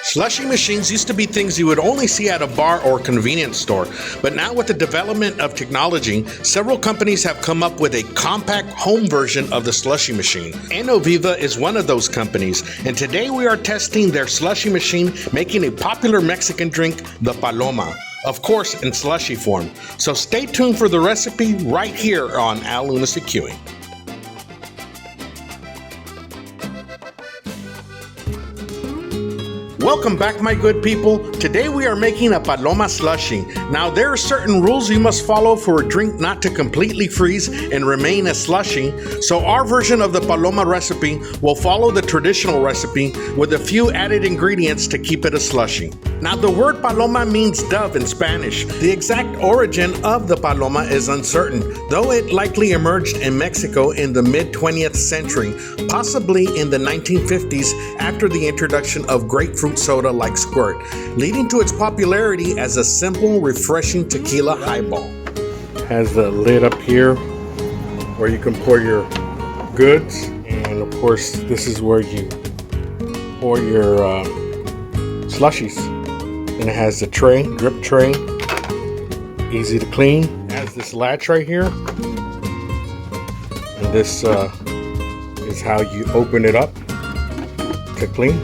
Slushie machines used to be things you would only see at a bar or convenience store, but now with the development of technology, several companies have come up with a compact home version of the slushie machine. Viva is one of those companies, and today we are testing their slushie machine, making a popular Mexican drink, the Paloma, of course in slushie form. So stay tuned for the recipe right here on Al Lunacy Queuing. Welcome back, my good people. Today we are making a Paloma slushie. Now there are certain rules you must follow for a drink not to completely freeze and remain a slushie. So our version of the Paloma recipe will follow the traditional recipe with a few added ingredients to keep it a slushie. Now the word Paloma means dove in Spanish. The exact origin of the Paloma is uncertain, though it likely emerged in Mexico in the mid-20th century, possibly in the 1950s after the introduction of grapefruit soda like Squirt, leading to its popularity as a simple, refreshing tequila highball. Has the lid up here where you can pour your goods, and of course this is where you pour your slushies. And it has the tray, drip tray, easy to clean. It has this latch right here, and this is how you open it up to clean.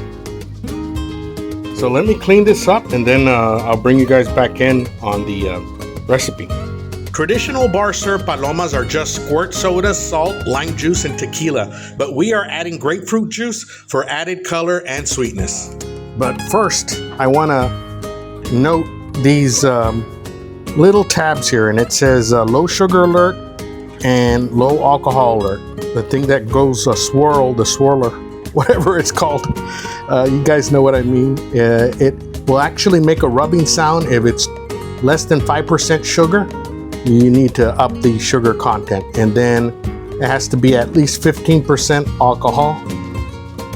So let me clean this up, and then I'll bring you guys back in on the recipe. Traditional bar served Palomas are just Squirt soda, salt, lime juice, and tequila, but we are adding grapefruit juice for added color and sweetness. But first, I want to note these little tabs here, and it says low sugar alert and low alcohol alert. The thing that goes swirl, the swirler, whatever it's called. You guys know what I mean. It will actually make a rubbing sound if it's less than 5% sugar. You need to up the sugar content, and then it has to be at least 15% alcohol,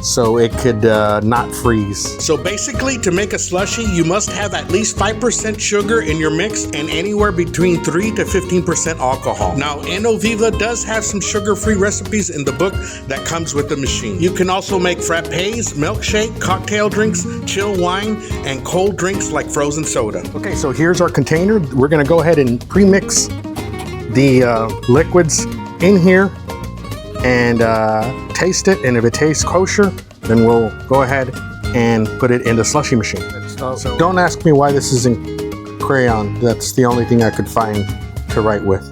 so it could not freeze. So basically, to make a slushie, you must have at least 5% sugar in your mix and anywhere between 3 to 15% alcohol. Now, Viva does have some sugar-free recipes in the book that comes with the machine. You can also make frappes, milkshake, cocktail drinks, chill wine, and cold drinks like frozen soda. Okay, so here's our container. We're gonna go ahead and pre-mix the liquids in here and taste it, and if it tastes kosher, then we'll go ahead and put it in the slushie machine. So don't ask me why this is in crayon. That's the only thing I could find to write with.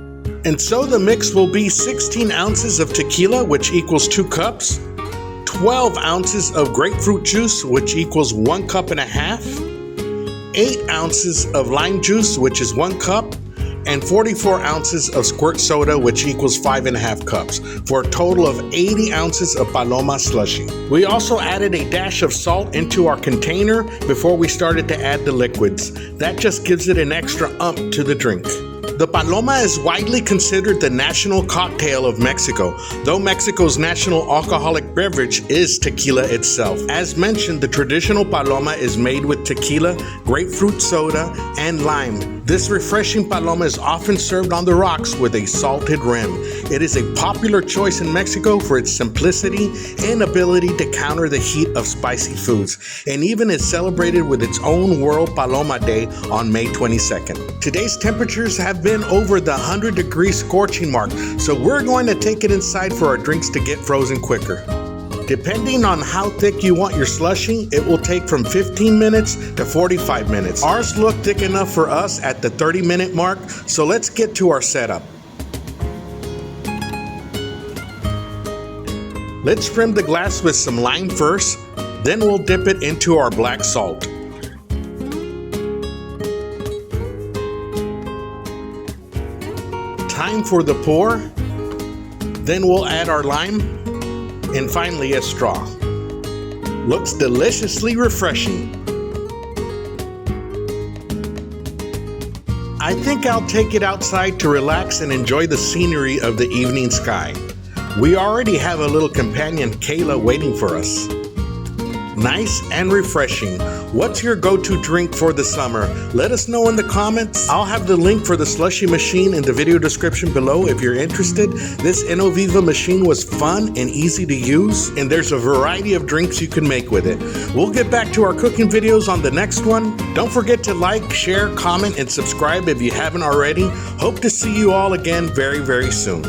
And so the mix will be 16 ounces of tequila, which equals 2 cups, 12 ounces of grapefruit juice, which equals 1 cup and a half, 8 ounces of lime juice, which is 1 cup, and 44 ounces of Squirt soda, which equals 5.5 cups, for a total of 80 ounces of Paloma slushie. We also added a dash of salt into our container before we started to add the liquids. That just gives it an extra ump to the drink. The Paloma is widely considered the national cocktail of Mexico, though Mexico's national alcoholic beverage is tequila itself. As mentioned, the traditional Paloma is made with tequila, grapefruit soda, and lime. This refreshing Paloma is often served on the rocks with a salted rim. It is a popular choice in Mexico for its simplicity and ability to counter the heat of spicy foods, and even is celebrated with its own World Paloma Day on May 22nd. Today's temperatures have been over the 100-degree scorching mark, so we're going to take it inside for our drinks to get frozen quicker. Depending on how thick you want your slushie, it will take from 15 minutes to 45 minutes. Ours look thick enough for us at the 30-minute mark, so let's get to our setup. Let's trim the glass with some lime first, then we'll dip it into our black salt. Time for the pour, then we'll add our lime, and finally a straw. Looks deliciously refreshing. I think I'll take it outside to relax and enjoy the scenery of the evening sky. We already have a little companion, Kayla, waiting for us. nice and refreshing. What's your go-to drink for the summer? Let us know in the comments. I'll have the link for the slushy machine in the video description below if you're interested. This Innoviva machine was fun and easy to use, and there's a variety of drinks you can make with it. We'll get back to our cooking videos on the next one. Don't forget to like, share, comment, and subscribe if you haven't already. Hope to see you all again very, very soon.